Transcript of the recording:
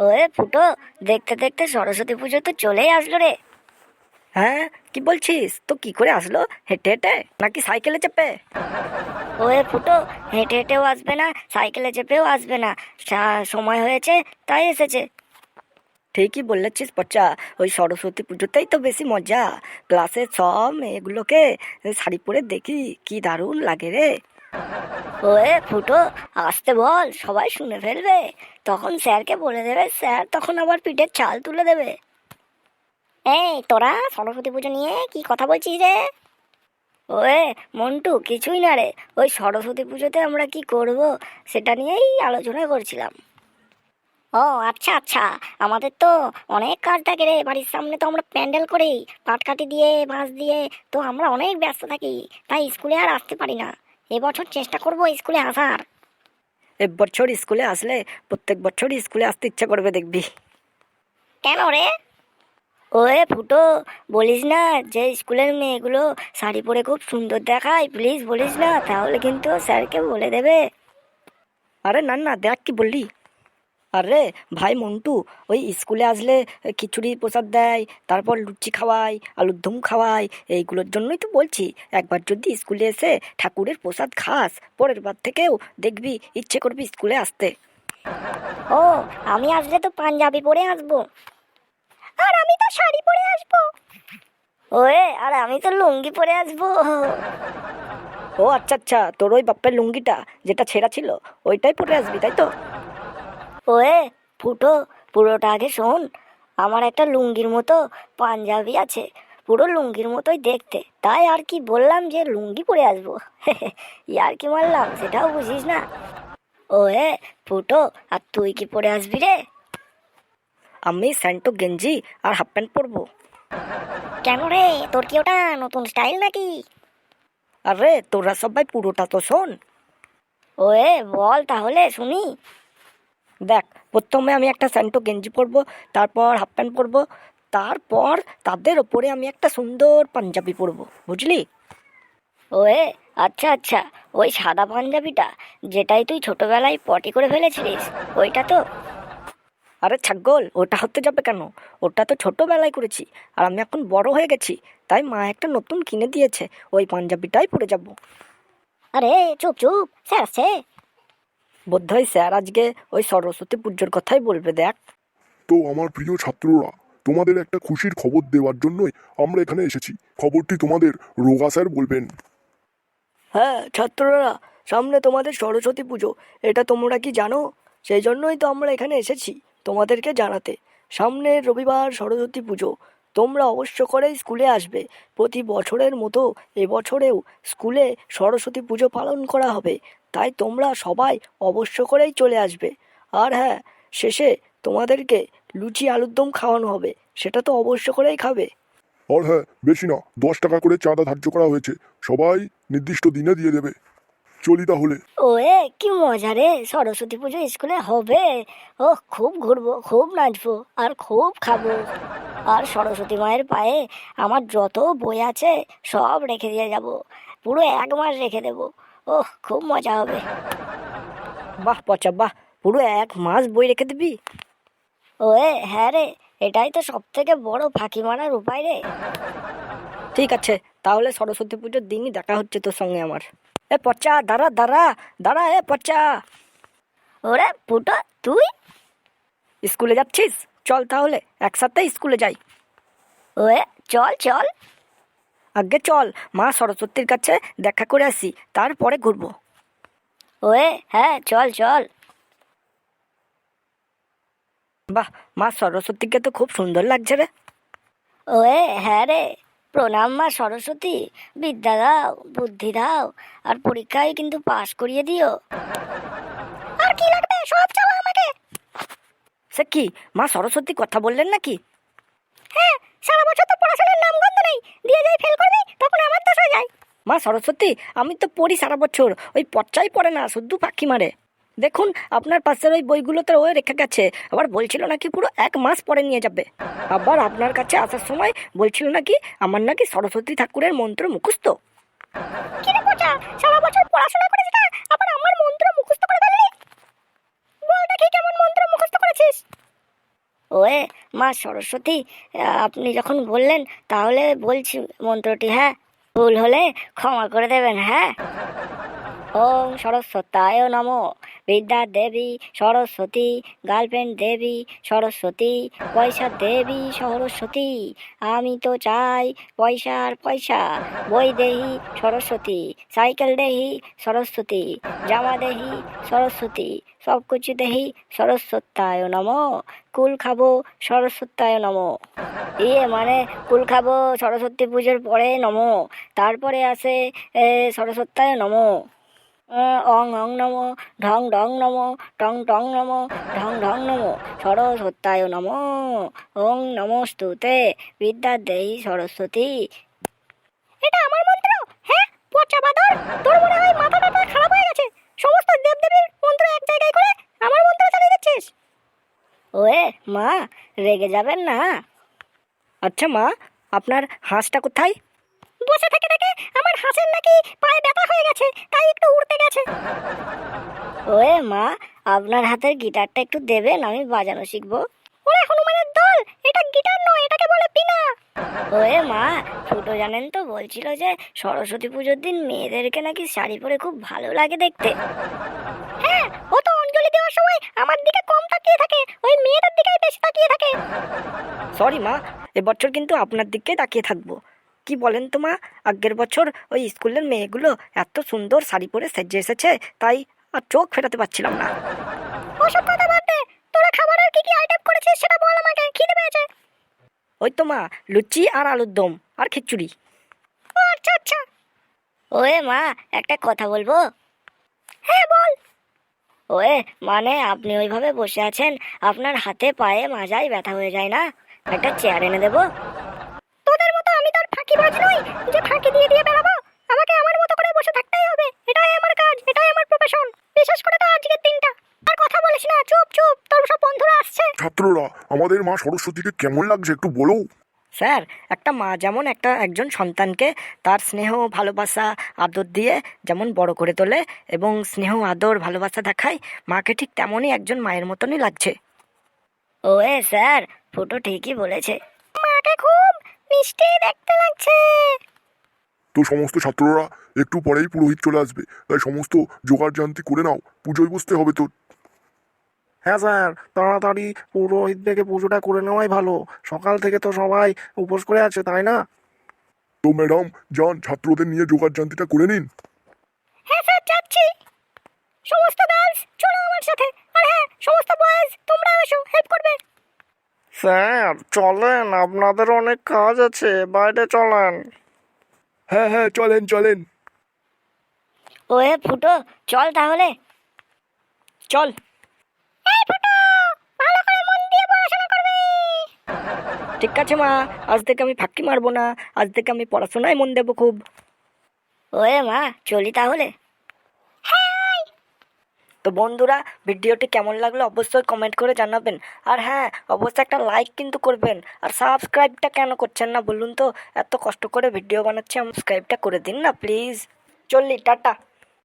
Way ফুটো, দেখতে দেখতে সরস্বতী পুজো তো চলেই আসলো রে। হ্যাঁ, কি বলছিস? তো কি করে আসলো? হেঁটে হেঁটে নাকি সাইকেলে চেপে? ওয়ে ফুটো, হেঁটে হেঁটেও আসবে না, সাইকেলে চেপেও আসবে না। সময় হয়েছে তাই এসেছে। ঠিকই বলেছিস পচা। ওই সরস্বতী পুজোতেই তো বেশি মজা। ক্লাসের সব মেয়েগুলোকে শাড়ি পরে দেখি, কি দারুণ লাগে রে। ওয়ে ফুটো, আসতে বল, সবাই শুনে ফেলবে। তখন স্যারকে বলে দেবে, স্যার তখন আবার পিঠের চাল তুলে দেবে। এই তোরা সরস্বতী পুজো নিয়ে কি কথা বলছিস রে? ওয়ে মন্টু, কিছুই না রে। ওই সরস্বতী পুজোতে আমরা কি করব সেটা নিয়েই আলোচনা করছিলাম। ও আচ্ছা আচ্ছা, আমাদের তো অনেক কাজ থাকে রে বাড়ির সামনে, তো আমরা প্যান্ডেল করি পাটকাঠি দিয়ে, বাঁশ দিয়ে। তো আমরা অনেক ব্যস্ত থাকি, তাই স্কুলে আর আসতে পারি না। এবছর চেষ্টা করব স্কুলে আসার। এবছর স্কুলে আসলে প্রত্যেক বছর স্কুলে আসতে ইচ্ছা করবে দেখবি। কেন রে? ওয়ে ফুটো, বলিস না যে স্কুলের মেয়েগুলো শাড়ি পরে খুব সুন্দর দেখায়, প্লিজ বলিস না, তাহলে কিন্তু স্যারকে বলে দেবে। আরে না না, দেখ কি বললি। আরে ভাই মন্টু, ওই স্কুলে আসলে খিচুড়ি প্রসাদ দেয়, তারপর লুচি খাওয়ায়, আলুর দম খাওয়ায়। এইগুলোর জন্যই তো বলছি, একবার যদি স্কুলে এসে ঠাকুরের প্রসাদ খাস, পরের বার থেকেও দেখবি ইচ্ছে করবি স্কুলে আসতে। ও, আমি আসলে তো পাঞ্জাবি পরে আসবো। আর আমি তো শাড়ি পরে আসবো। ওয়ে, আর আমি তো লুঙ্গি পরে আসবো। ও আচ্ছা আচ্ছা, তোর ওই বাপ্পের লুঙ্গিটা যেটা ছেঁড়া ছিল ওইটাই পরে আসবি, তাই তো? ওয়ে ফুটো, পুরোটা আগে শোন। আমার একটা লুঙ্গির মতো পাঞ্জাবি আছে, পুরো লুঙ্গির মতোই দেখতে, তাই আর কি বললাম যে লুঙ্গি পরে আসবো। ইয়ার কি মারলাম, সেটাও বুঝিস না। ওয়ে ফুটো, আর তুই কি পরে আসবি রে? আমি স্যান্টো গেঞ্জি আর হাফ প্যান্ট পরবো। কেন রে, তোর কি ওটা নতুন স্টাইল নাকি? আরে তোরা সবাই পুরোটা তো শোন। ওয়ে বল তাহলে শুনি। দেখ, প্রথমে আমি একটা স্যান্টো গেঞ্জি পরবো, তারপর হাফ প্যান্ট পরবো, তারপর তাদের ওপরে আমি একটা সুন্দর পাঞ্জাবি পরবো, বুঝলি? ওয়ে আচ্ছা আচ্ছা, ওই সাদা পাঞ্জাবিটা যেটাই তুই ছোটবেলায় পটি করে ফেলেছিলিস, ওইটা তো? আরে ছাগল, ওটা হতে যাবে কেন? ওটা তো ছোটোবেলায় করেছি, আর আমি এখন বড় হয়ে গেছি, তাই মা একটা নতুন কিনে দিয়েছে, ওই পাঞ্জাবিটাই পরে যাব। আরে চুপ চুপ, স্যার আসছে। বোধহয় স্যার আজকে ওই সরস্বতী পুজোর কথাই বলবে, দেখ। তো আমার প্রিয় ছাত্ররা, তোমাদের একটা খুশির খবর দেওয়ার জন্যই আমরা এখানে এসেছি। খবরটি তোমাদের রোগা স্যার বলবেন। হ্যাঁ ছাত্ররা, সামনে তোমাদের সরস্বতী পুজো, এটা তোমরা কি জানো? সেই জন্যই তো আমরা এখানে এসেছি তোমাদেরকে জানাতে। সামনের রবিবার সরস্বতী পুজো, তোমরা অবশ্য করেই স্কুলে আসবে। প্রতি বছরের মতো এবছরেও স্কুলে সরস্বতী পুজো পালন করা হবে, তাই তোমরা সবাই অবশ্য করেই চলে আসবে। আর হ্যাঁ, শেষে তোমাদেরকে লুচি আলুর দম খাওয়ানো হবে, সেটা তো অবশ্য করেই খাবে। আর হ্যাঁ, বেশি না, 10 টাকা করে চাঁদা ধার্য করা হয়েছে, সবাই নির্দিষ্ট দিনে দিয়ে দেবে। চলি তাহলে। ওয়ে কি মজা রে, সরস্বতী পুজো স্কুলে হবে। ও, খুব ঘুরবো, খুব নাচবো, আর খুব খাবো। আর সরস্বতী মায়ের পায়ে আমার যত বই আছে সব রেখে দিয়ে যাব, পুরো 1 মাস রেখে দেবো। ওহ, খুব মজা হবে। বাহ পচা বাহ, পুরো 1 মাস বই রেখে দিবি? ওয়ে হ্যাঁ রে, এটাই তো সব থেকে বড় ফাঁকি মারার উপায় রে। ঠিক আছে, তাহলে সরস্বতী পুজোর দিনই দেখা হচ্ছে তোর সঙ্গে আমার। এ পচা, দাঁড়া দাঁড়া দাঁড়া, এ পচা। ওরে ফুটো, তুই? স্কুলে যাচ্ছিস? চল তাহলে একসাথে স্কুলে যাই। ওয়ে চল চল। আগে চল, মা সরস্বতীর কাছে দেখা করে আসি, তারপরে ঘুরবো। ওয়ে হ্যাঁ, চল চল। বাহ, মা সরস্বতীকে তো খুব সুন্দর লাগছে রে। ওয়ে হ্যাঁ রে, প্রণাম মা সরস্বতী, বিদ্যা দাও, বুদ্ধি দাও, আর পরীক্ষায় কিন্তু পাশ করিয়ে দিও। আর কি লাগবে সব চাও আমাকে। সে কি, মা সরস্বতী কথা বললেন নাকি? হ্যাঁ, সারা বছর তো পড়াশোনার নাম গন্ধ নেই, দিয়ে যাই ফেল করবি, তখন আমার দোষ হয়ে যায়। মা সরস্বতী, আমি তো পড়ি সারা বছর, ওই পচ্চাই পড়ে না, শুধু পাখি মারে। দেখুন, আপনার পাশের ওই বইগুলোতে ও রেখে গেছে, আবার বলছিল নাকি পুরো 1 মাস পরে নিয়ে যাবে। আবার আপনার কাছে আসার সময় বলছিল নাকি আমার নাকি সরস্বতী ঠাকুরের মন্ত্র মুখস্থ। কি রে পচা, সারা বছর পড়াশোনা করেছিস না, আবার আমার মন্ত্র মুখস্থ করে ফেললি? বল দেখি কেমন মন্ত্র মুখস্থ করেছিস। ওয়ে মা সরস্বতী, আপনি যখন বললেন তাহলে বলছি মন্ত্রটি, হ্যাঁ? ভুল হলে ক্ষমা করে দেবেন, হ্যাঁ? ওম সরস্বত্যায় নমো। বিদ্যা দেবী সরস্বতী, গার্লফ্রেন্ড দেবী সরস্বতী, পয়সা দেবী সরস্বতী। আমি তো চাই পয়সার পয়সা। বই দেহি সরস্বতী, সাইকেল দেহি সরস্বতী, জামা দেহি সরস্বতী, সব কিছু দেহি সরস্বত্যায় নমো। কুল খাবো সরস্বত্যায় নমো। মানে কুল খাবো সরস্বতী পুজোর পরে নমো, তারপরে আসে সরস্বত্যায় নমো। অং অং নমো, ঢং ঢং নমো, টং টং নমো, ঢং ঢং নমো, সরস্বত্যায় নমো। ওং নমস্তুতে বিদ্যা দেহি সরস্বতী। এটা আমার মন্ত্র? হ্যাঁ পচা বাদর, তোর মনে হয় মাথা টাথা খারাপ হয়ে গেছে? সমস্ত দেবদেবীর মন্ত্র এক জায়গায় করে আমার মন্ত্র চালিয়ে দিচ্ছিস। ওয়ে মা, রেগে যাবেন না। আচ্ছা মা, আপনার হাঁসটা কোথায়? বসে থেকে থেকে আমার হাঁসের নাকি পায়ে ব্যথা হয়ে গেছে, তাই একটু উড়তে গেছে। ওয়ে মা, আপনার হাতের গিটারটা একটু দেবেন, আমি বাজানো শিখবো। ওরে হনুমানের দল, এটা গিটার নয়, এটাকে বলে পিনা। ওয়ে মা, ফুটো জানেন তো বলছিল যে সরস্বতী পুজোর দিন মেয়েদেরকে নাকি শাড়ি পরে খুব ভালো লাগে দেখতে। হ্যাঁ, ও তো অঞ্জলি দেওয়ার সময় আমার দিকে কম তাকিয়ে থাকে, ওই মেয়েদের দিকেই বেশি তাকিয়ে থাকে। সরি মা, এবছর কিন্তু আপনার দিকে তাকিয়ে থাকবো। কি বলেন তো মা, আগের বছর ওই স্কুলের মেয়েগুলো এত সুন্দর শাড়ি পরে সেজে এসেছে, তাই আর চোখ ফেরাতে পারছিলাম না। ওসব কথা বাদ দে, তোরা খাবারের কি কি আইটেম করেছিস সেটা বল আমাকে, খিদে পেয়েছে। ওই তো মা, লুচি আর আলুর দম আর খিচুড়ি। ও আচ্ছা আচ্ছা। ওয়ে মা, একটা কথা বলবো? হ্যাঁ বল। ওয়ে মানে আপনি ওইভাবে বসে আছেন, আপনার হাতে পায়ে মাজায় ব্যথা হয়ে যায় না? একটা চেয়ার এনে দেবো? তোদের মতো আমি তো আর ফাঁকিবাজ নই যে ফাঁকি দিয়ে দিয়ে বেড়াবো। আমাকে আমার মতো করে বসে থাকতেই হবে, এটাই আমার কাজ, এটাই আমার প্রফেশন। বিশেষ করে তো আজকের দিনটা। আর কথা বলিস না, চুপ চুপ, তোর সব বন্ধুরা আসছে। ছাত্ররা, আমাদের মা সরস্বতীকে কেমন লাগছে একটু বলো। স্যার, একটা মা যেমন একজন সন্তানকে তার স্নেহ ভালোবাসা আদর দিয়ে যেমন বড় করে তোলে এবং স্নেহ আদর ভালোবাসা দেখায়, মাকে ঠিক তেমনই একজন মায়ের মতনই লাগছে। ওয়ে স্যার, ফুটো ঠিকই বলেছে, মাকে খুব মিষ্টি দেখতে লাগছে। তো সমস্ত ছাত্ররা, একটু পরেই পুরোহিত চলে আসবে, তাই সমস্ত জোগাড় জান্তি করে নাও, পুজোয় বসতে হবে তো। হ্যাঁ স্যার, তাড়াতাড়ি পুরোহিত থেকে পুজোটা করে নেওয়াই ভালো। সকাল থেকে তো সবাই উপোস করে আছে, তাই না? তো ম্যাডাম যান, ছাত্রদের নিয়ে জোগাড় জান্তিটা করে নিন। হ্যাঁ স্যার, যাচ্ছি। সমস্ত গার্লস চলো আমার সাথে, আর হ্যাঁ সমস্ত বয়েজ তোমরা এসো, হেল্প করবে। স্যার চলেন, আপনাদের অনেক কাজ আছে, বাইরে চলেন। হ্যাঁ হ্যাঁ, চলেন চলেন। ওয়ে ফুটো, চল তাহলে। চল। এই ফুটো, ভালো করে মন দিয়ে পড়াশোনা করবি। ঠিক আছে মা, আজ থেকে আমি ফাঁকি মারবো না, আজ থেকে আমি পড়াশোনায় মন দেবো খুব। ওয়ে মা, চলি তাহলে। তো বন্ধুরা, ভিডিওটি কেমন লাগলো অবশ্যই কমেন্ট করে জানাবেন। আর হ্যাঁ, অবশ্যই একটা লাইক কিন্তু করবেন। আর সাবস্ক্রাইবটা কেন করছেন না বলুন তো? এত কষ্ট করে ভিডিও বানাচ্ছি, সাবস্ক্রাইবটা করে দিন না প্লিজ। চললি, টাটা।